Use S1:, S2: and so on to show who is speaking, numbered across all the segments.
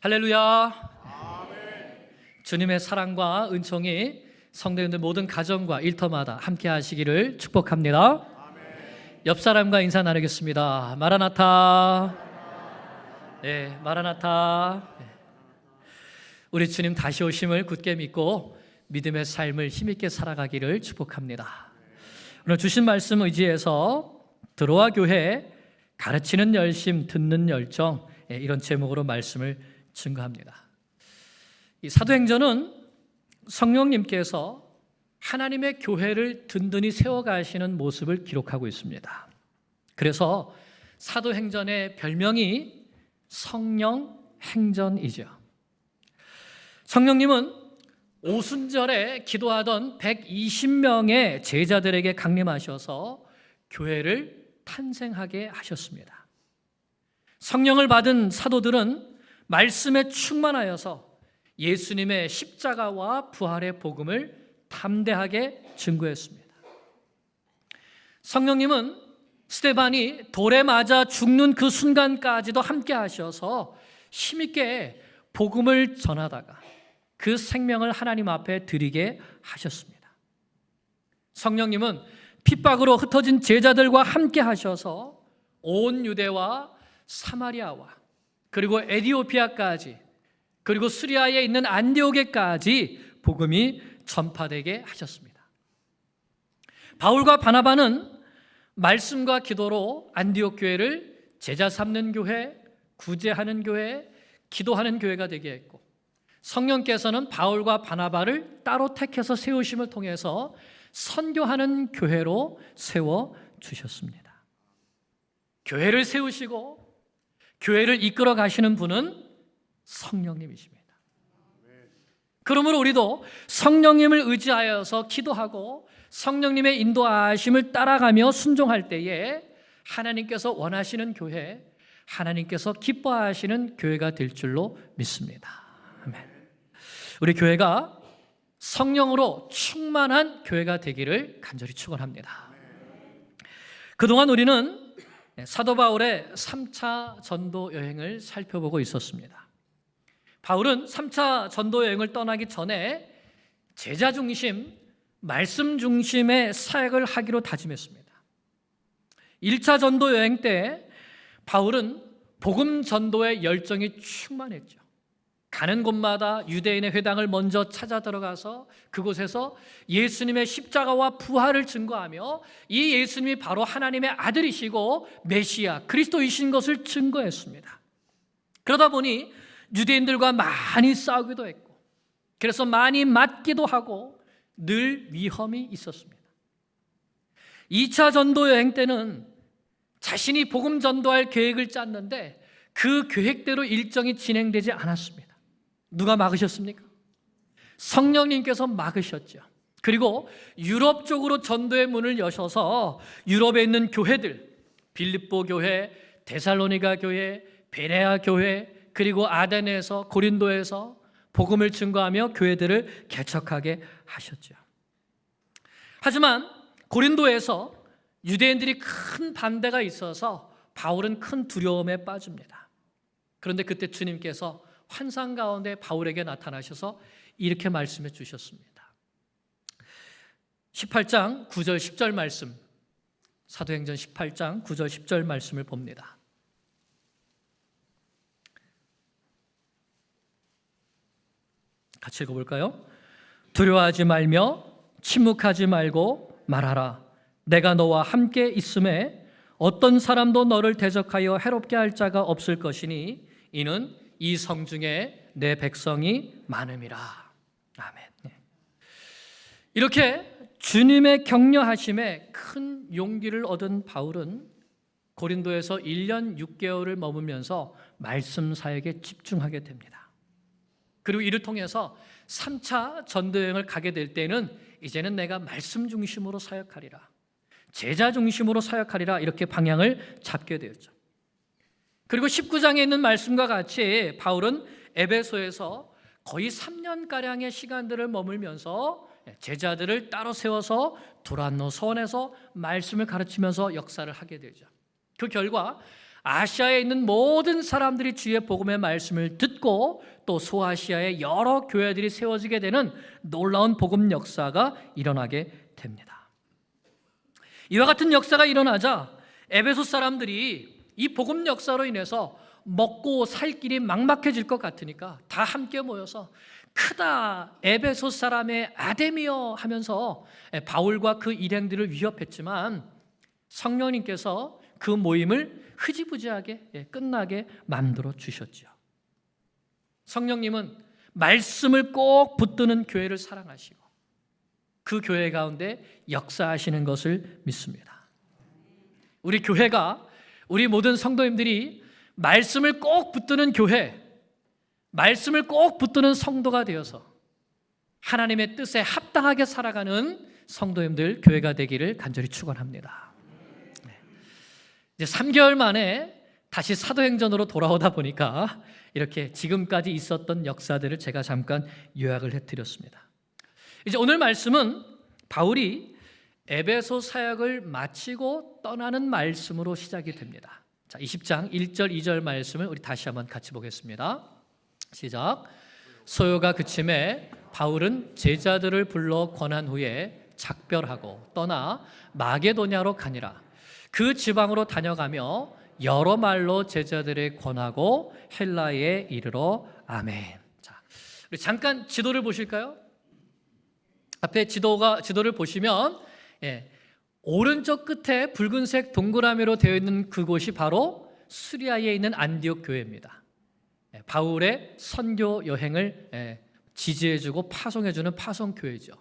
S1: 할렐루야. 주님의 사랑과 은총이 성도님들 모든 가정과 일터마다 함께 하시기를 축복합니다. 옆 사람과 인사 나누겠습니다. 마라나타. 네, 마라나타. 우리 주님 다시 오심을 굳게 믿고 믿음의 삶을 힘있게 살아가기를 축복합니다. 오늘 주신 말씀 의지해서 들어와 교회 가르치는 열심 듣는 열정, 이런 제목으로 말씀을 증거합니다. 이 사도행전은 성령님께서 하나님의 교회를 든든히 세워가시는 모습을 기록하고 있습니다. 그래서 사도행전의 별명이 성령행전이죠. 성령님은 오순절에 기도하던 120명의 제자들에게 강림하셔서 교회를 탄생하게 하셨습니다. 성령을 받은 사도들은 말씀에 충만하여서 예수님의 십자가와 부활의 복음을 담대하게 증거했습니다. 성령님은 스데반이 돌에 맞아 죽는 그 순간까지도 함께 하셔서 힘있게 복음을 전하다가 그 생명을 하나님 앞에 드리게 하셨습니다. 성령님은 핍박으로 흩어진 제자들과 함께 하셔서 온 유대와 사마리아와 그리고 에디오피아까지 그리고 수리아에 있는 안디옥에까지 복음이 전파되게 하셨습니다. 바울과 바나바는 말씀과 기도로 안디옥 교회를 제자 삼는 교회, 구제하는 교회, 기도하는 교회가 되게 했고, 성령께서는 바울과 바나바를 따로 택해서 세우심을 통해서 선교하는 교회로 세워주셨습니다. 교회를 세우시고 교회를 이끌어 가시는 분은 성령님이십니다. 그러므로 우리도 성령님을 의지하여서 기도하고 성령님의 인도하심을 따라가며 순종할 때에 하나님께서 원하시는 교회, 하나님께서 기뻐하시는 교회가 될 줄로 믿습니다. 아멘. 우리 교회가 성령으로 충만한 교회가 되기를 간절히 축원합니다. 그동안 우리는 사도 바울의 3차 전도 여행을 살펴보고 있었습니다. 바울은 3차 전도 여행을 떠나기 전에 제자 중심, 말씀 중심의 사역을 하기로 다짐했습니다. 1차 전도 여행 때 바울은 복음 전도의 열정이 충만했죠. 가는 곳마다 유대인의 회당을 먼저 찾아 들어가서 그곳에서 예수님의 십자가와 부활을 증거하며 이 예수님이 바로 하나님의 아들이시고 메시아 그리스도이신 것을 증거했습니다. 그러다 보니 유대인들과 많이 싸우기도 했고, 그래서 많이 맞기도 하고 늘 위험이 있었습니다. 2차 전도 여행 때는 자신이 복음 전도할 계획을 짰는데 그 계획대로 일정이 진행되지 않았습니다. 누가 막으셨습니까? 성령님께서 막으셨죠. 그리고 유럽 쪽으로 전도의 문을 여셔서 유럽에 있는 교회들, 빌립보 교회, 데살로니가 교회, 베레아 교회, 그리고 아덴에서 고린도에서 복음을 증거하며 교회들을 개척하게 하셨죠. 하지만 고린도에서 유대인들이 큰 반대가 있어서 바울은 큰 두려움에 빠집니다. 그런데 그때 주님께서 환상 가운데 바울에게 나타나셔서 이렇게 말씀해 주셨습니다. 18장 9절 10절 말씀, 사도행전 18장 9절 10절 말씀을 봅니다. 같이 읽어볼까요? 두려워하지 말며 침묵하지 말고 말하라. 내가 너와 함께 있음에 어떤 사람도 너를 대적하여 해롭게 할 자가 없을 것이니 이는 이 성중에 내 백성이 많음이라. 아멘. 이렇게 주님의 격려하심에 큰 용기를 얻은 바울은 고린도에서 1년 6개월을 머물면서 말씀 사역에 집중하게 됩니다. 그리고 이를 통해서 3차 전도여행을 가게 될 때는 이제는 내가 말씀 중심으로 사역하리라, 제자 중심으로 사역하리라, 이렇게 방향을 잡게 되었죠. 그리고 19장에 있는 말씀과 같이 바울은 에베소에서 거의 3년가량의 시간들을 머물면서 제자들을 따로 세워서 두란노 서원에서 말씀을 가르치면서 역사를 하게 되죠. 그 결과 아시아에 있는 모든 사람들이 주의 복음의 말씀을 듣고 또 소아시아의 여러 교회들이 세워지게 되는 놀라운 복음 역사가 일어나게 됩니다. 이와 같은 역사가 일어나자 에베소 사람들이 이 복음 역사로 인해서 먹고 살 길이 막막해질 것 같으니까 다 함께 모여서 크다 에베소 사람의 아데미여 하면서 바울과 그 일행들을 위협했지만 성령님께서 그 모임을 흐지부지하게 끝나게 만들어 주셨죠. 성령님은 말씀을 꼭 붙드는 교회를 사랑하시고 그 교회 가운데 역사하시는 것을 믿습니다. 우리 교회가, 우리 모든 성도님들이 말씀을 꼭 붙드는 교회, 말씀을 꼭 붙드는 성도가 되어서 하나님의 뜻에 합당하게 살아가는 성도님들 교회가 되기를 간절히 축원합니다. 이제 3개월 만에 다시 사도행전으로 돌아오다 보니까 이렇게 지금까지 있었던 역사들을 제가 잠깐 요약을 해드렸습니다. 이제 오늘 말씀은 바울이 에베소 사역을 마치고 떠나는 말씀으로 시작이 됩니다. 자, 20장 1절 2절 말씀을 우리 다시 한번 같이 보겠습니다. 시작. 소요가 그침에 바울은 제자들을 불러 권한 후에 작별하고 떠나 마게도냐로 가니라. 그 지방으로 다녀가며 여러 말로 제자들에 권하고 헬라에 이르러 아멘. 자, 우리 잠깐 지도를 보실까요? 앞에 지도를 보시면 오른쪽 끝에 붉은색 동그라미로 되어 있는 그곳이 바로 수리아에 있는 안디옥 교회입니다. 바울의 선교 여행을 지지해주고 파송해주는 파송교회죠.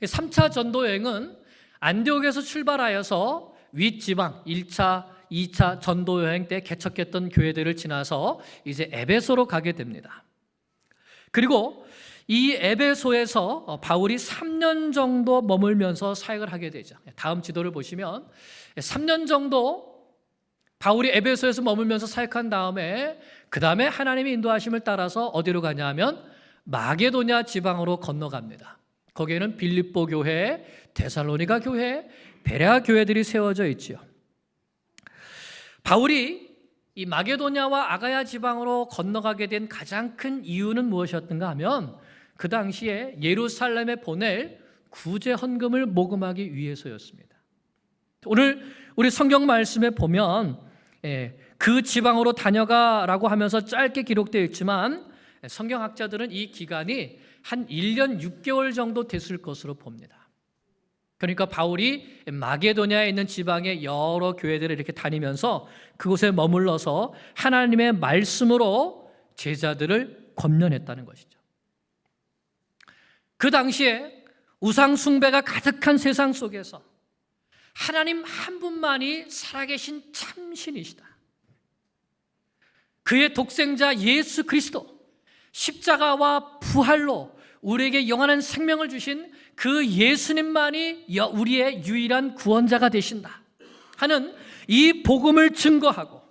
S1: 3차 전도 여행은 안디옥에서 출발하여서 윗지방 1차, 2차 전도 여행 때 개척했던 교회들을 지나서 이제 에베소로 가게 됩니다. 그리고 이 에베소에서 바울이 3년 정도 머물면서 사역을 하게 되죠. 다음 지도를 보시면 3년 정도 바울이 에베소에서 머물면서 사역한 다음에 그 다음에 하나님의 인도하심을 따라서 어디로 가냐 하면 마게도냐 지방으로 건너갑니다. 거기에는 빌립보 교회, 데살로니가 교회, 베레아 교회들이 세워져 있지요. 바울이 이 마게도냐와 아가야 지방으로 건너가게 된 가장 큰 이유는 무엇이었던가 하면 그 당시에 예루살렘에 보낼 구제 헌금을 모금하기 위해서였습니다. 오늘 우리 성경 말씀에 보면 그 지방으로 다녀가라고 하면서 짧게 기록되어 있지만 성경학자들은 이 기간이 한 1년 6개월 정도 됐을 것으로 봅니다. 그러니까 바울이 마게도냐에 있는 지방의 여러 교회들을 이렇게 다니면서 그곳에 머물러서 하나님의 말씀으로 제자들을 권면했다는 것이죠. 그 당시에 우상 숭배가 가득한 세상 속에서 하나님 한 분만이 살아계신 참신이시다. 그의 독생자 예수 그리스도 십자가와 부활로 우리에게 영원한 생명을 주신 그 예수님만이 우리의 유일한 구원자가 되신다 하는 이 복음을 증거하고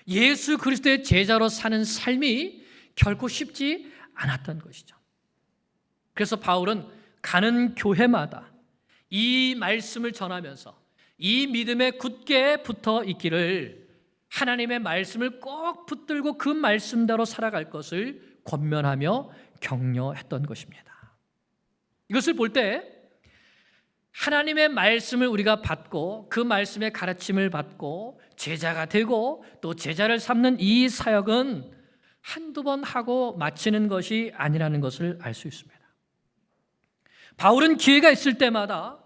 S1: 예수 그리스도의 제자로 사는 삶이 결코 쉽지 않았던 것이죠. 그래서 바울은 가는 교회마다 이 말씀을 전하면서 이 믿음에 굳게 붙어 있기를 하나님의 말씀을 꼭 붙들고 그 말씀대로 살아갈 것을 권면하며 격려했던 것입니다. 이것을 볼 때 하나님의 말씀을 우리가 받고 그 말씀의 가르침을 받고 제자가 되고 또 제자를 삼는 이 사역은 한두 번 하고 마치는 것이 아니라는 것을 알 수 있습니다. 바울은 기회가 있을 때마다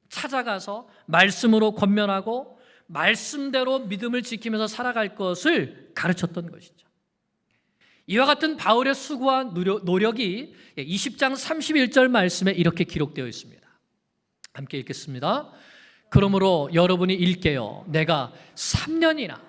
S1: 찾아가서 말씀으로 권면하고 말씀대로 믿음을 지키면서 살아갈 것을 가르쳤던 것이죠. 이와 같은 바울의 수고와 노력이 20장 31절 말씀에 이렇게 기록되어 있습니다. 함께 읽겠습니다. 그러므로 여러분이 읽게요. 내가 3년이나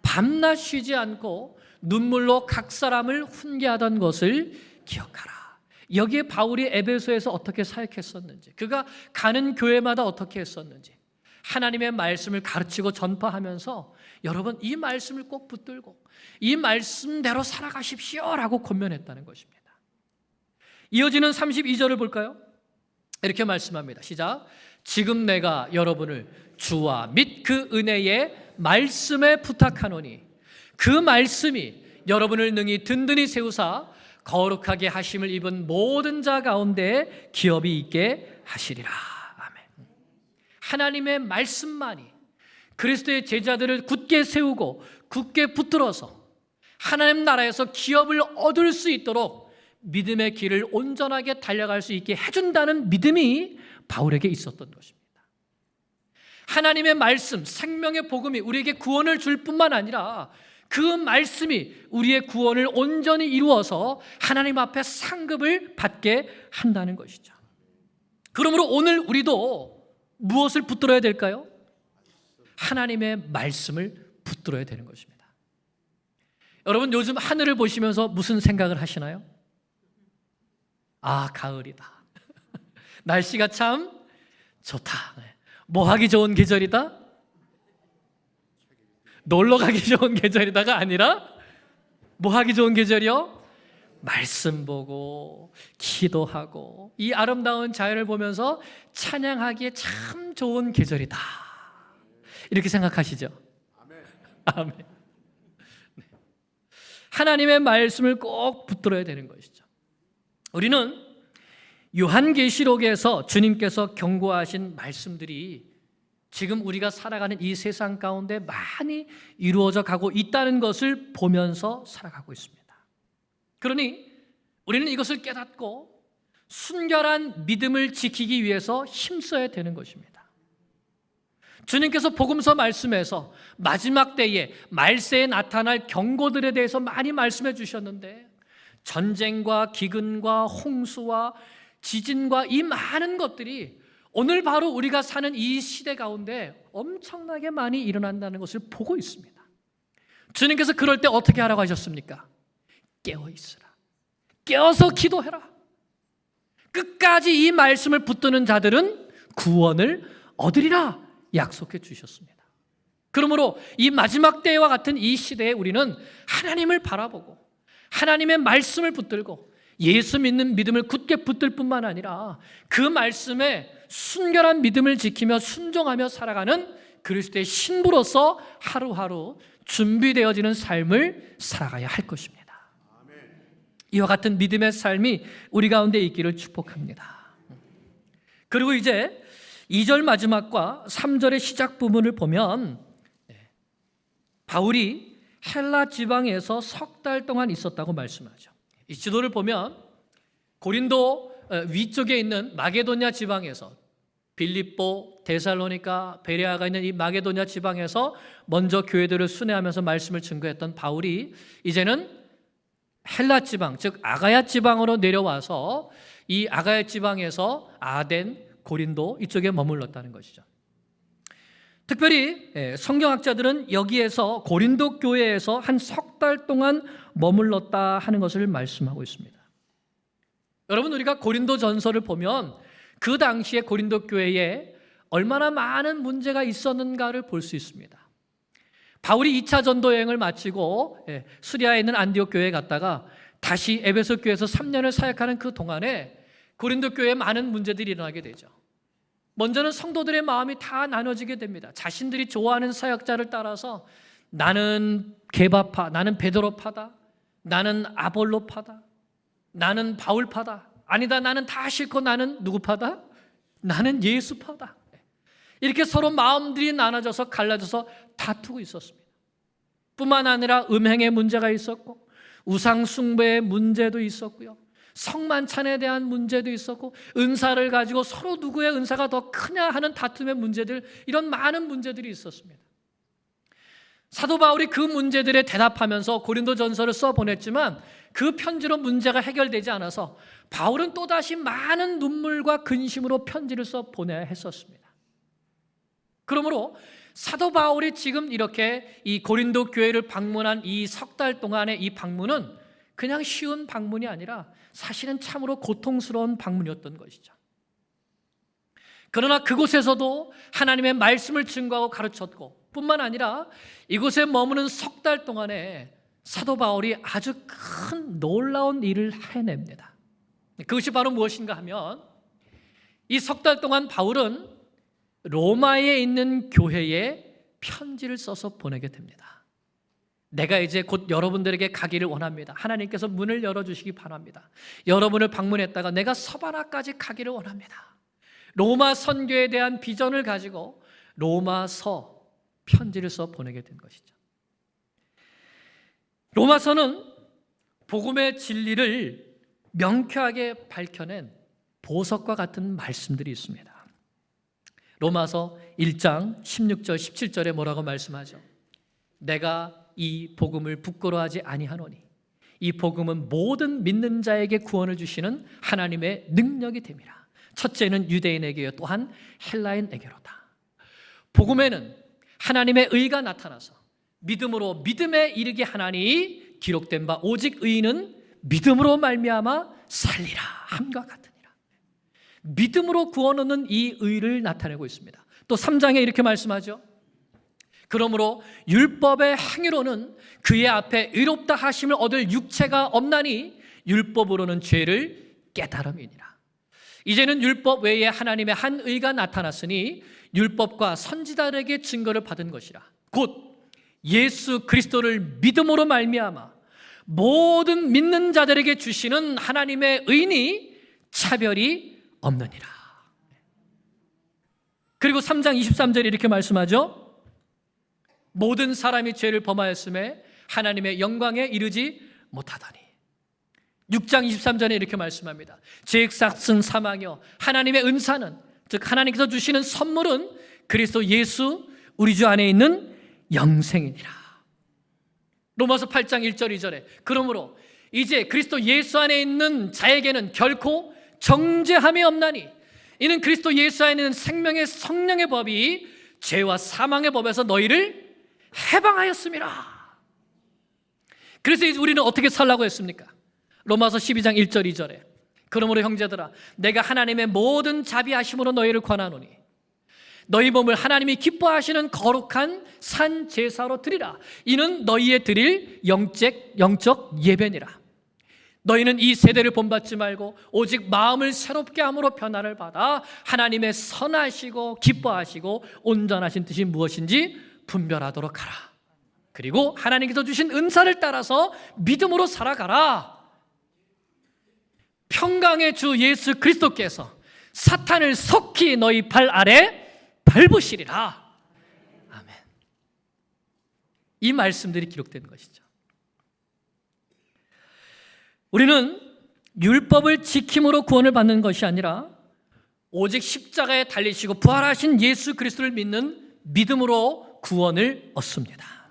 S1: 밤낮 쉬지 않고 눈물로 각 사람을 훈계하던 것을 기억하라. 여기에 바울이 에베소에서 어떻게 사역했었는지, 그가 가는 교회마다 어떻게 했었는지, 하나님의 말씀을 가르치고 전파하면서 여러분 이 말씀을 꼭 붙들고 이 말씀대로 살아가십시오라고 권면했다는 것입니다. 이어지는 32절을 볼까요? 이렇게 말씀합니다. 시작. 지금 내가 여러분을 주와 및 그 은혜의 말씀에 부탁하노니 그 말씀이 여러분을 능히 든든히 세우사 거룩하게 하심을 입은 모든 자 가운데 기업이 있게 하시리라. 아멘. 하나님의 말씀만이 그리스도의 제자들을 굳게 세우고 굳게 붙들어서 하나님 나라에서 기업을 얻을 수 있도록 믿음의 길을 온전하게 달려갈 수 있게 해준다는 믿음이 바울에게 있었던 것입니다. 하나님의 말씀, 생명의 복음이 우리에게 구원을 줄 뿐만 아니라 그 말씀이 우리의 구원을 온전히 이루어서 하나님 앞에 상급을 받게 한다는 것이죠. 그러므로 오늘 우리도 무엇을 붙들어야 될까요? 하나님의 말씀을 붙들어야 되는 것입니다. 여러분, 요즘 하늘을 보시면서 무슨 생각을 하시나요? 아, 가을이다. 날씨가 참 좋다. 뭐 하기 좋은 계절이다? 놀러 가기 좋은 계절이다가 아니라 뭐 하기 좋은 계절이요? 말씀 보고 기도하고 이 아름다운 자연을 보면서 찬양하기에 참 좋은 계절이다. 이렇게 생각하시죠? 아멘. 네. 하나님의 말씀을 꼭 붙들어야 되는 것이죠. 우리는 요한계시록에서 주님께서 경고하신 말씀들이 지금 우리가 살아가는 이 세상 가운데 많이 이루어져 가고 있다는 것을 보면서 살아가고 있습니다. 그러니 우리는 이것을 깨닫고 순결한 믿음을 지키기 위해서 힘써야 되는 것입니다. 주님께서 복음서 말씀에서 마지막 때에 말세에 나타날 경고들에 대해서 많이 말씀해 주셨는데 전쟁과 기근과 홍수와 지진과 이 많은 것들이 오늘 바로 우리가 사는 이 시대 가운데 엄청나게 많이 일어난다는 것을 보고 있습니다. 주님께서 그럴 때 어떻게 하라고 하셨습니까? 깨어 있으라. 깨어서 기도해라. 끝까지 이 말씀을 붙드는 자들은 구원을 얻으리라 약속해 주셨습니다. 그러므로 이 마지막 때와 같은 이 시대에 우리는 하나님을 바라보고 하나님의 말씀을 붙들고 예수 믿는 믿음을 굳게 붙들 뿐만 아니라 그 말씀에 순결한 믿음을 지키며 순종하며 살아가는 그리스도의 신부로서 하루하루 준비되어지는 삶을 살아가야 할 것입니다. 이와 같은 믿음의 삶이 우리 가운데 있기를 축복합니다. 그리고 이제 2절 마지막과 3절의 시작 부분을 보면 바울이 헬라 지방에서 석 달 동안 있었다고 말씀하죠. 이 지도를 보면 고린도 위쪽에 있는 마게도냐 지방에서 빌립보, 데살로니가, 베레아가 있는 이 마게도냐 지방에서 먼저 교회들을 순회하면서 말씀을 증거했던 바울이 이제는 헬라 지방, 즉 아가야 지방으로 내려와서 이 아가야 지방에서 아덴, 고린도 이쪽에 머물렀다는 것이죠. 특별히 성경학자들은 여기에서 고린도 교회에서 한 석 달 동안 머물렀다 하는 것을 말씀하고 있습니다. 여러분, 우리가 고린도 전서를 보면 그 당시에 고린도 교회에 얼마나 많은 문제가 있었는가를 볼 수 있습니다. 바울이 2차 전도 여행을 마치고 수리아에 있는 안디옥 교회에 갔다가 다시 에베소 교회에서 3년을 사역하는 그 동안에 고린도 교회에 많은 문제들이 일어나게 되죠. 먼저는 성도들의 마음이 다 나눠지게 됩니다. 자신들이 좋아하는 사역자를 따라서 나는 게바파, 나는 베드로파다, 나는 아볼로파다, 나는 바울파다, 아니다 나는 다 싫고 나는 누구파다? 나는 예수파다. 이렇게 서로 마음들이 나눠져서 갈라져서 다투고 있었습니다. 뿐만 아니라 음행의 문제가 있었고 우상 숭배의 문제도 있었고요, 성만찬에 대한 문제도 있었고 은사를 가지고 서로 누구의 은사가 더 크냐 하는 다툼의 문제들, 이런 많은 문제들이 있었습니다. 사도 바울이 그 문제들에 대답하면서 고린도전서를 써보냈지만 그 편지로 문제가 해결되지 않아서 바울은 또다시 많은 눈물과 근심으로 편지를 써보내야 했었습니다. 그러므로 사도 바울이 지금 이렇게 이 고린도 교회를 방문한 이 석 달 동안의 이 방문은 그냥 쉬운 방문이 아니라 사실은 참으로 고통스러운 방문이었던 것이죠. 그러나 그곳에서도 하나님의 말씀을 증거하고 가르쳤고 뿐만 아니라 이곳에 머무는 석 달 동안에 사도 바울이 아주 큰 놀라운 일을 해냅니다. 그것이 바로 무엇인가 하면 이 석 달 동안 바울은 로마에 있는 교회에 편지를 써서 보내게 됩니다. 내가 이제 곧 여러분들에게 가기를 원합니다. 하나님께서 문을 열어주시기 바랍니다. 여러분을 방문했다가 내가 서바나까지 가기를 원합니다. 로마 선교에 대한 비전을 가지고 로마서 편지를 써 보내게 된 것이죠. 로마서는 복음의 진리를 명쾌하게 밝혀낸 보석과 같은 말씀들이 있습니다. 로마서 1장 16절 17절에 뭐라고 말씀하죠? 내가 이 복음을 부끄러워하지 아니하노니 이 복음은 모든 믿는 자에게 구원을 주시는 하나님의 능력이 됨이라. 첫째는 유대인에게요, 또한 헬라인에게로다. 복음에는 하나님의 의가 나타나서 믿음으로 믿음에 이르게 하나니 기록된 바 오직 의인은 믿음으로 말미암아 살리라 함과 같으니라. 믿음으로 구원 얻는 이 의를 나타내고 있습니다. 또 3장에 이렇게 말씀하죠. 그러므로 율법의 행위로는 그의 앞에 의롭다 하심을 얻을 육체가 없나니 율법으로는 죄를 깨달음이니라. 이제는 율법 외에 하나님의 한 의가 나타났으니 율법과 선지자들에게 증거를 받은 것이라. 곧 예수 그리스도를 믿음으로 말미암아 모든 믿는 자들에게 주시는 하나님의 의니 차별이 없느니라. 그리고 3장 23절에 이렇게 말씀하죠. 모든 사람이 죄를 범하였음에 하나님의 영광에 이르지 못하더니. 6장 23절에 이렇게 말씀합니다. 죄의 삭은 사망이요 하나님의 은사는, 즉 하나님께서 주시는 선물은 그리스도 예수 우리 주 안에 있는 영생이니라. 로마서 8장 1절 2절에 그러므로 이제 그리스도 예수 안에 있는 자에게는 결코 정죄함이 없나니 이는 그리스도 예수 안에 있는 생명의 성령의 법이 죄와 사망의 법에서 너희를 해방하였음이라. 그래서 이제 우리는 어떻게 살라고 했습니까? 로마서 12장 1절 2절에 그러므로 형제들아 내가 하나님의 모든 자비하심으로 너희를 권하노니 너희 몸을 하나님이 기뻐하시는 거룩한 산 제사로 드리라. 이는 너희의 드릴 영적 예배니라. 너희는 이 세대를 본받지 말고 오직 마음을 새롭게 함으로 변화를 받아 하나님의 선하시고 기뻐하시고 온전하신 뜻이 무엇인지 분별하도록 하라. 그리고 하나님께서 주신 은사를 따라서 믿음으로 살아가라. 평강의 주 예수 그리스도께서 사탄을 속히 너희 발 아래 밟으시리라. 아멘. 이 말씀들이 기록된 것이죠. 우리는 율법을 지킴으로 구원을 받는 것이 아니라 오직 십자가에 달리시고 부활하신 예수 그리스도를 믿는 믿음으로 구원을 얻습니다.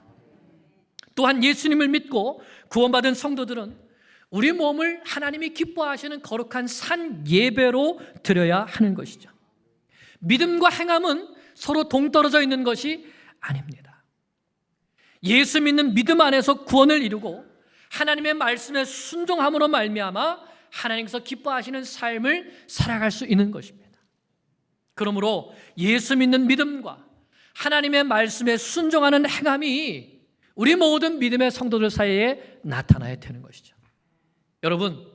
S1: 또한 예수님을 믿고 구원받은 성도들은 우리 몸을 하나님이 기뻐하시는 거룩한 산 예배로 드려야 하는 것이죠. 믿음과 행함은 서로 동떨어져 있는 것이 아닙니다. 예수 믿는 믿음 안에서 구원을 이루고 하나님의 말씀에 순종함으로 말미암아 하나님께서 기뻐하시는 삶을 살아갈 수 있는 것입니다. 그러므로 예수 믿는 믿음과 하나님의 말씀에 순종하는 행함이 우리 모든 믿음의 성도들 사이에 나타나야 되는 것이죠. 여러분,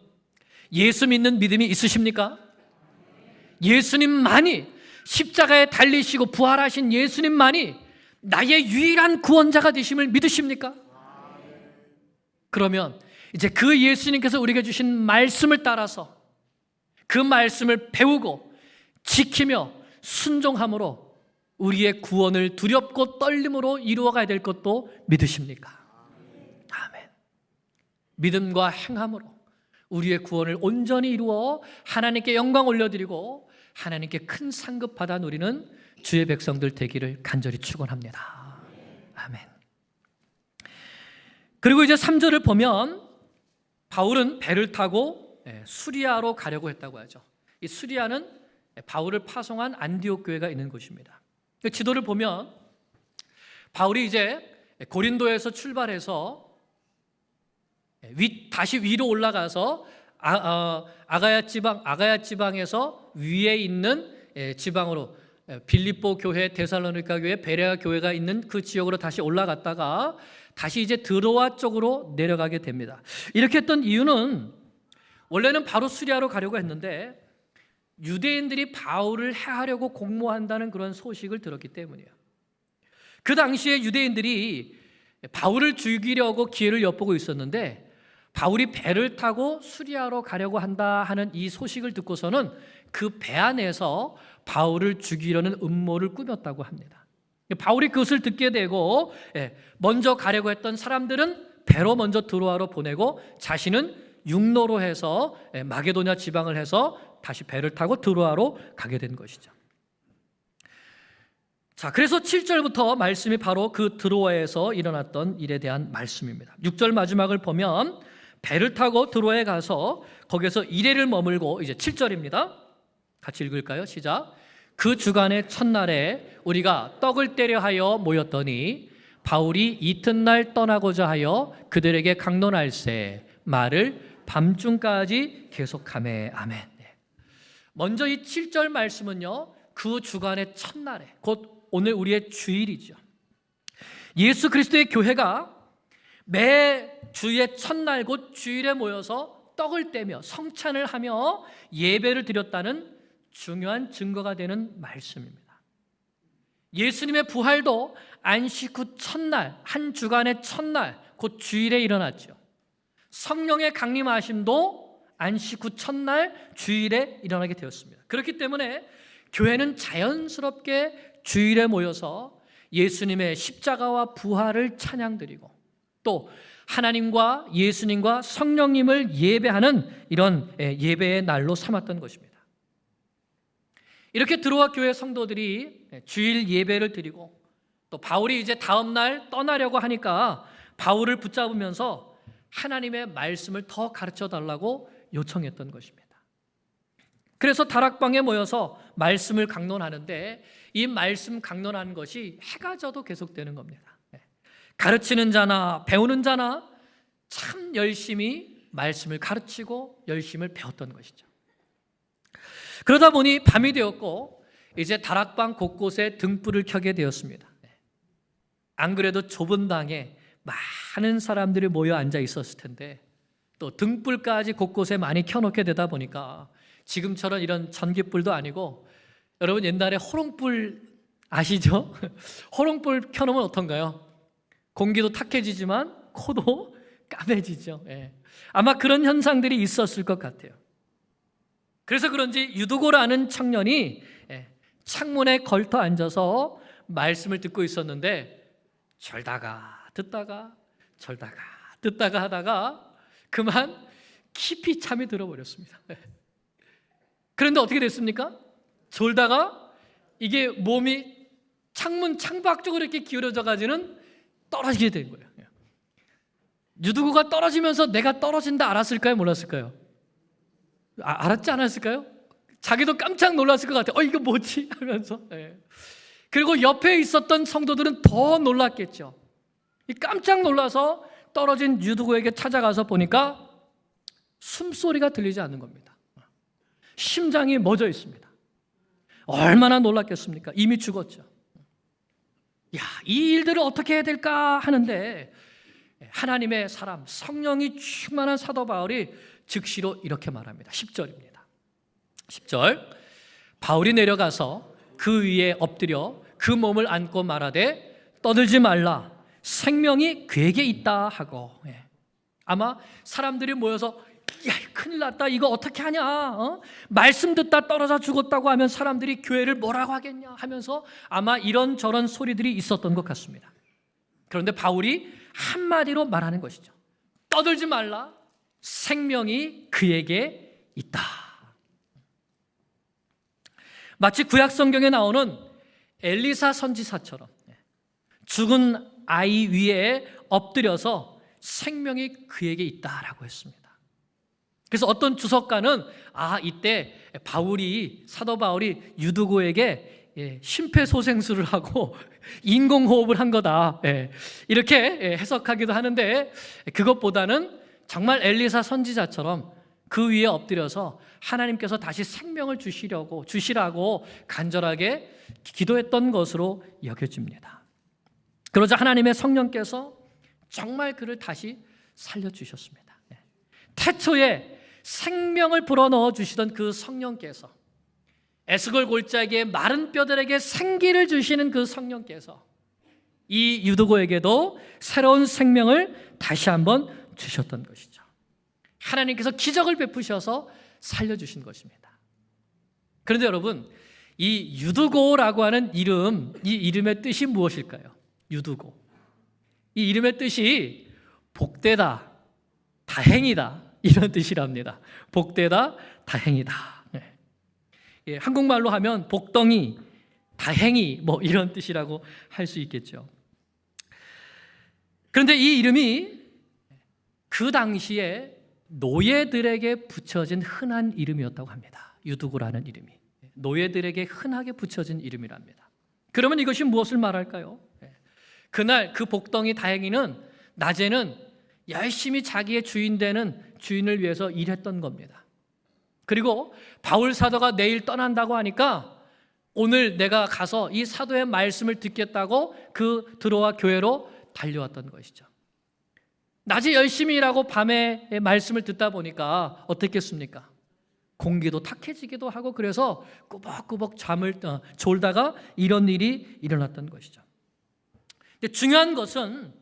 S1: 예수 믿는 믿음이 있으십니까? 예수님만이 십자가에 달리시고 부활하신 예수님만이 나의 유일한 구원자가 되심을 믿으십니까? 그러면 이제 그 예수님께서 우리에게 주신 말씀을 따라서 그 말씀을 배우고 지키며 순종함으로 우리의 구원을 두렵고 떨림으로 이루어가야 될 것도 믿으십니까? 아멘. 믿음과 행함으로 우리의 구원을 온전히 이루어 하나님께 영광 올려드리고 하나님께 큰 상급 받아 누리는 주의 백성들 되기를 간절히 축원합니다. 아멘. 그리고 이제 3절을 보면 바울은 배를 타고 수리아로 가려고 했다고 하죠. 이 수리아는 바울을 파송한 안디옥 교회가 있는 곳입니다. 지도를 보면 바울이 이제 고린도에서 출발해서 다시 위로 올라가서 아가야 지방에서 위에 있는 지방으로 빌립보 교회, 데살로니가 교회, 베레아 교회가 있는 그 지역으로 다시 올라갔다가 다시 이제 드로아 쪽으로 내려가게 됩니다. 이렇게 했던 이유는 원래는 바로 수리아로 가려고 했는데 유대인들이 바울을 해하려고 공모한다는 그런 소식을 들었기 때문이에요. 그 당시에 유대인들이 바울을 죽이려고 기회를 엿보고 있었는데 바울이 배를 타고 수리아로 가려고 한다 하는 이 소식을 듣고서는 그 배 안에서 바울을 죽이려는 음모를 꾸몄다고 합니다. 바울이 그것을 듣게 되고 먼저 가려고 했던 사람들은 배로 먼저 드로아로 보내고 자신은 육로로 해서 마게도냐 지방을 해서 다시 배를 타고 드로아로 가게 된 것이죠. 자, 그래서 7절부터 말씀이 바로 그 드로아에서 일어났던 일에 대한 말씀입니다. 6절 마지막을 보면 배를 타고 드로아에 가서 거기서 이레를 머물고, 이제 7절입니다. 같이 읽을까요? 시작. 그 주간의 첫날에 우리가 떡을 떼려 하여 모였더니 바울이 이튿날 떠나고자 하여 그들에게 강론할세 말을 밤중까지 계속하매. 아멘. 먼저 이 7절 말씀은요, 그 주간의 첫날에, 곧 오늘 우리의 주일이죠. 예수 그리스도의 교회가 매 주의 첫날 곧 주일에 모여서 떡을 떼며 성찬을 하며 예배를 드렸다는 중요한 증거가 되는 말씀입니다. 예수님의 부활도 안식 후 첫날, 한 주간의 첫날, 곧 주일에 일어났죠. 성령의 강림하심도 안식 후 첫날, 주일에 일어나게 되었습니다. 그렇기 때문에 교회는 자연스럽게 주일에 모여서 예수님의 십자가와 부활을 찬양드리고 또 하나님과 예수님과 성령님을 예배하는 이런 예배의 날로 삼았던 것입니다. 이렇게 드로아 교회 성도들이 주일 예배를 드리고 또 바울이 이제 다음 날 떠나려고 하니까 바울을 붙잡으면서 하나님의 말씀을 더 가르쳐 달라고 요청했던 것입니다. 그래서 다락방에 모여서 말씀을 강론하는데 이 말씀 강론하는 것이 해가 져도 계속되는 겁니다. 가르치는 자나 배우는 자나 참 열심히 말씀을 가르치고 열심을 배웠던 것이죠. 그러다 보니 밤이 되었고 이제 다락방 곳곳에 등불을 켜게 되었습니다. 안 그래도 좁은 방에 많은 사람들이 모여 앉아 있었을 텐데 또 등불까지 곳곳에 많이 켜놓게 되다 보니까 지금처럼 이런 전기불도 아니고, 여러분 옛날에 호롱불 아시죠? 호롱불 켜놓으면 어떤가요? 공기도 탁해지지만 코도 까매지죠. 아마 그런 현상들이 있었을 것 같아요. 그래서 그런지 유두고라는 청년이 창문에 걸터 앉아서 말씀을 듣고 있었는데 절다가 듣다가 절다가 듣다가 하다가 그만 깊이 잠이 들어버렸습니다. 그런데 어떻게 됐습니까? 졸다가 이게 몸이 창문 창밖 쪽으로 이렇게 기울어져 가지고는 떨어지게 된 거예요. 유두고가 떨어지면서 내가 떨어진다 알았을까요? 몰랐을까요? 알았지 않았을까요? 자기도 깜짝 놀랐을 것 같아요. 이거 뭐지? 하면서. 그리고 옆에 있었던 성도들은 더 놀랐겠죠. 깜짝 놀라서 떨어진 유두고에게 찾아가서 보니까 숨소리가 들리지 않는 겁니다. 심장이 멎어 있습니다. 얼마나 놀랐겠습니까? 이미 죽었죠. 이 일들을 어떻게 해야 될까 하는데 하나님의 사람 성령이 충만한 사도 바울이 즉시로 이렇게 말합니다. 10절입니다. 10절 바울이 내려가서 그 위에 엎드려 그 몸을 안고 말하되 떠들지 말라 생명이 그에게 있다 하고. 아마 사람들이 모여서 큰일 났다 이거 어떻게 하냐, 말씀 듣다 떨어져 죽었다고 하면 사람들이 교회를 뭐라고 하겠냐 하면서 아마 이런저런 소리들이 있었던 것 같습니다. 그런데 바울이 한마디로 말하는 것이죠. 떠들지 말라 생명이 그에게 있다. 마치 구약 성경에 나오는 엘리사 선지사처럼 죽은 아이 위에 엎드려서 생명이 그에게 있다라고 했습니다. 그래서 어떤 주석가는 이때 사도 바울이 유두고에게 심폐소생술을 하고 인공호흡을 한 거다, 이렇게 해석하기도 하는데 그것보다는 정말 엘리사 선지자처럼 그 위에 엎드려서 하나님께서 다시 생명을 주시라고 간절하게 기도했던 것으로 여겨집니다. 그러자 하나님의 성령께서 정말 그를 다시 살려주셨습니다. 태초에 생명을 불어넣어 주시던 그 성령께서 에스골 골짜기의 마른 뼈들에게 생기를 주시는 그 성령께서 이 유두고에게도 새로운 생명을 다시 한번 주셨던 것이죠. 하나님께서 기적을 베푸셔서 살려주신 것입니다. 그런데 여러분, 이 유두고라고 하는 이름, 이 이름의 뜻이 무엇일까요? 유두고. 이 이름의 뜻이 복되다, 다행이다, 이런 뜻이랍니다. 복되다, 다행이다. 예, 한국말로 하면 복덩이, 다행이 뭐 이런 뜻이라고 할 수 있겠죠. 그런데 이 이름이 그 당시에 노예들에게 붙여진 흔한 이름이었다고 합니다. 유두고라는 이름이 노예들에게 흔하게 붙여진 이름이랍니다. 그러면 이것이 무엇을 말할까요? 그날 그 복덩이 다행이는 낮에는 열심히 자기의 주인 되는 주인을 위해서 일했던 겁니다. 그리고 바울 사도가 내일 떠난다고 하니까 오늘 내가 가서 이 사도의 말씀을 듣겠다고 그 드로아 교회로 달려왔던 것이죠. 낮에 열심히 일하고 밤에 말씀을 듣다 보니까 어떻겠습니까? 공기도 탁해지기도 하고 그래서 꾸벅꾸벅 잠을 졸다가 이런 일이 일어났던 것이죠. 근데 중요한 것은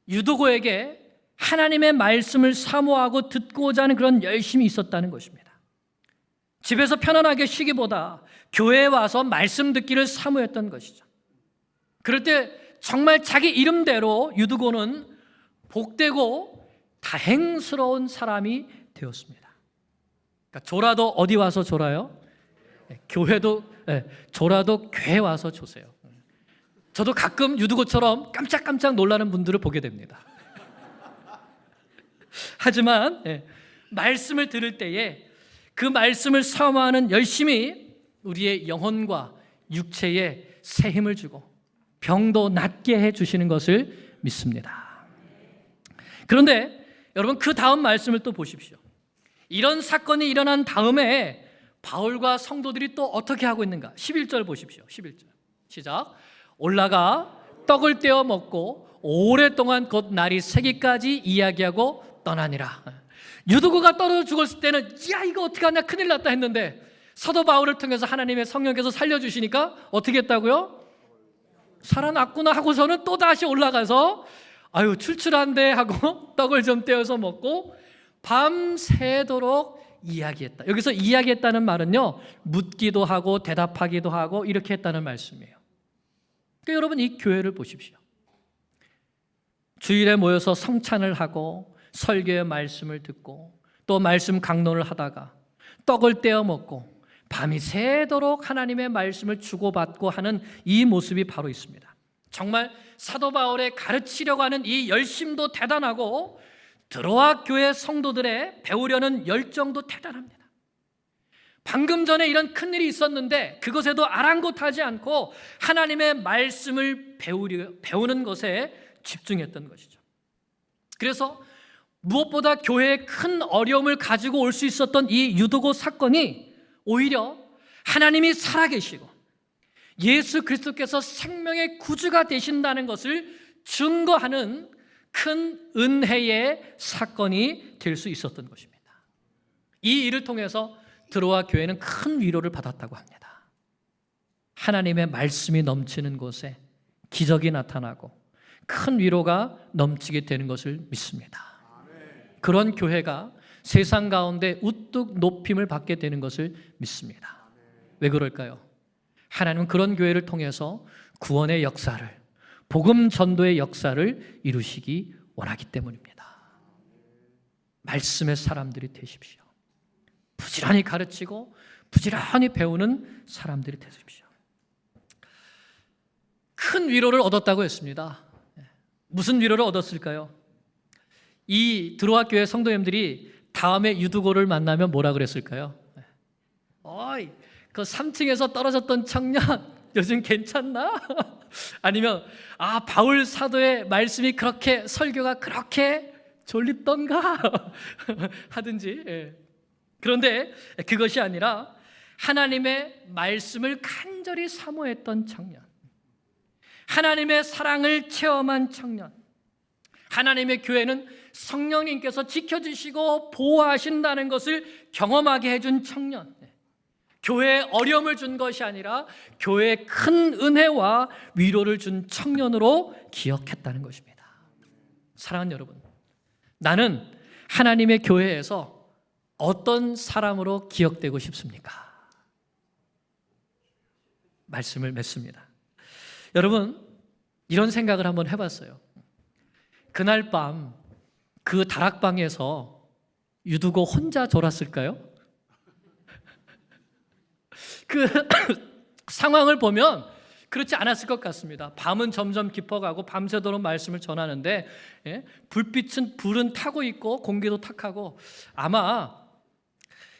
S1: 유두고에게 하나님의 말씀을 사모하고 듣고자 하는 그런 열심이 있었다는 것입니다. 집에서 편안하게 쉬기보다 교회에 와서 말씀 듣기를 사모했던 것이죠. 그럴 때 정말 자기 이름대로 유두고는 복되고 다행스러운 사람이 되었습니다. 그러니까 졸아도 어디 와서 졸아요? 교회도 졸아도 교회 와서 조세요. 저도 가끔 유두고처럼 깜짝깜짝 놀라는 분들을 보게 됩니다. 하지만 말씀을 들을 때에 그 말씀을 사모하는 열심히 우리의 영혼과 육체에 새 힘을 주고 병도 낫게 해주시는 것을 믿습니다. 그런데 여러분 그 다음 말씀을 또 보십시오. 이런 사건이 일어난 다음에 바울과 성도들이 또 어떻게 하고 있는가? 11절 보십시오. 11절 시작. 올라가 떡을 떼어 먹고 오랫동안 곧 날이 새기까지 이야기하고 떠나니라. 유두고가 떨어져 죽었을 때는 야 이거 어떻게 하냐 큰일 났다 했는데 사도 바울을 통해서 하나님의 성령께서 살려주시니까 어떻게 했다고요? 살아났구나 하고서는 또 다시 올라가서 아유 출출한데 하고 떡을 좀 떼어서 먹고 밤새도록 이야기했다. 여기서 이야기했다는 말은요 묻기도 하고 대답하기도 하고 이렇게 했다는 말씀이에요. 그러니까 여러분 이 교회를 보십시오. 주일에 모여서 성찬을 하고 설교의 말씀을 듣고 또 말씀 강론을 하다가 떡을 떼어 먹고 밤이 새도록 하나님의 말씀을 주고받고 하는 이 모습이 바로 있습니다. 정말 사도 바울의 가르치려고 하는 이 열심도 대단하고 드로아 교회 성도들의 배우려는 열정도 대단합니다. 방금 전에 이런 큰일이 있었는데 그것에도 아랑곳하지 않고 하나님의 말씀을 배우는 것에 집중했던 것이죠. 그래서 무엇보다 교회에 큰 어려움을 가지고 올 수 있었던 이 유두고 사건이 오히려 하나님이 살아계시고 예수 그리스도께서 생명의 구주가 되신다는 것을 증거하는 큰 은혜의 사건이 될 수 있었던 것입니다. 이 일을 통해서 드로아 교회는 큰 위로를 받았다고 합니다. 하나님의 말씀이 넘치는 곳에 기적이 나타나고 큰 위로가 넘치게 되는 것을 믿습니다. 그런 교회가 세상 가운데 우뚝 높임을 받게 되는 것을 믿습니다. 왜 그럴까요? 하나님은 그런 교회를 통해서 구원의 역사를, 복음 전도의 역사를 이루시기 원하기 때문입니다. 말씀의 사람들이 되십시오. 부지런히 가르치고 부지런히 배우는 사람들이 되십시오. 큰 위로를 얻었다고 했습니다. 무슨 위로를 얻었을까요? 이 드로아 교회 성도님들이 다음에 유두고를 만나면 뭐라 그랬을까요? 어이, 그 3층에서 떨어졌던 청년 요즘 괜찮나? 아니면 바울 사도의 말씀이 그렇게 설교가 그렇게 졸립던가? 하든지. 그런데 그것이 아니라 하나님의 말씀을 간절히 사모했던 청년, 하나님의 사랑을 체험한 청년, 하나님의 교회는 성령님께서 지켜주시고 보호하신다는 것을 경험하게 해준 청년, 교회에 어려움을 준 것이 아니라 교회에 큰 은혜와 위로를 준 청년으로 기억했다는 것입니다. 사랑하는 여러분, 나는 하나님의 교회에서 어떤 사람으로 기억되고 싶습니까? 말씀을 맺습니다. 여러분, 이런 생각을 한번 해봤어요. 그날 밤 그 다락방에서 유두고 혼자 졸았을까요? 그 상황을 보면 그렇지 않았을 것 같습니다. 밤은 점점 깊어가고 밤새도록 말씀을 전하는데 불은 타고 있고 공기도 탁하고 아마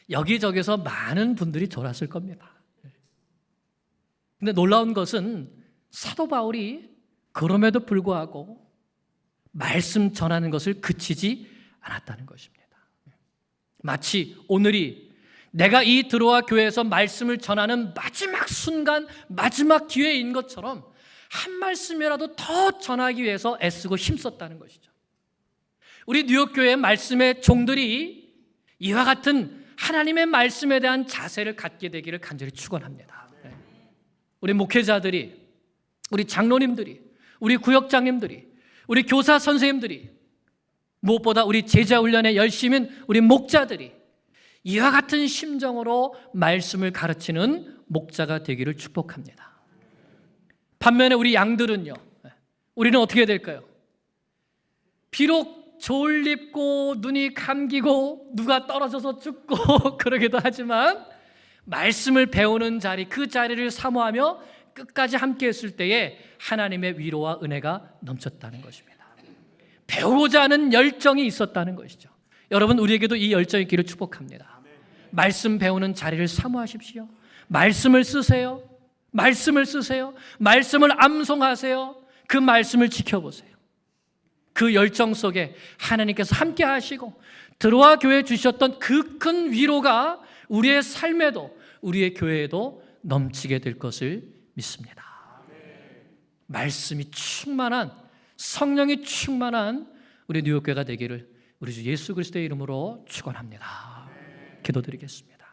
S1: 여기저기서 많은 분들이 졸았을 겁니다. 근데 놀라운 것은 사도 바울이 그럼에도 불구하고 말씀 전하는 것을 그치지 않았다는 것입니다. 마치 오늘이 내가 이 드로아 교회에서 말씀을 전하는 마지막 순간, 마지막 기회인 것처럼 한 말씀이라도 더 전하기 위해서 애쓰고 힘썼다는 것이죠. 우리 뉴욕교회 말씀의 종들이 이와 같은 하나님의 말씀에 대한 자세를 갖게 되기를 간절히 축원합니다. 우리 목회자들이, 우리 장로님들이, 우리 구역장님들이, 우리 교사 선생님들이, 무엇보다 우리 제자 훈련에 열심인 우리 목자들이 이와 같은 심정으로 말씀을 가르치는 목자가 되기를 축복합니다. 반면에 우리 양들은요, 우리는 어떻게 될까요? 비록 졸립고 눈이 감기고 누가 떨어져서 죽고 그러기도 하지만 말씀을 배우는 자리, 그 자리를 사모하며 끝까지 함께 했을 때에 하나님의 위로와 은혜가 넘쳤다는 것입니다. 배우고자 하는 열정이 있었다는 것이죠. 여러분, 우리에게도 이 열정이 있기를 축복합니다. 말씀 배우는 자리를 사모하십시오. 말씀을 쓰세요. 말씀을 쓰세요. 말씀을 암송하세요. 그 말씀을 지켜보세요. 그 열정 속에 하나님께서 함께 하시고 드로아 교회에 주셨던 그 큰 위로가 우리의 삶에도, 우리의 교회에도 넘치게 될 것을 믿습니다. 말씀이 충만한, 성령이 충만한 우리 뉴욕교회가 되기를 우리 주 예수 그리스도의 이름으로 축원합니다. 기도드리겠습니다.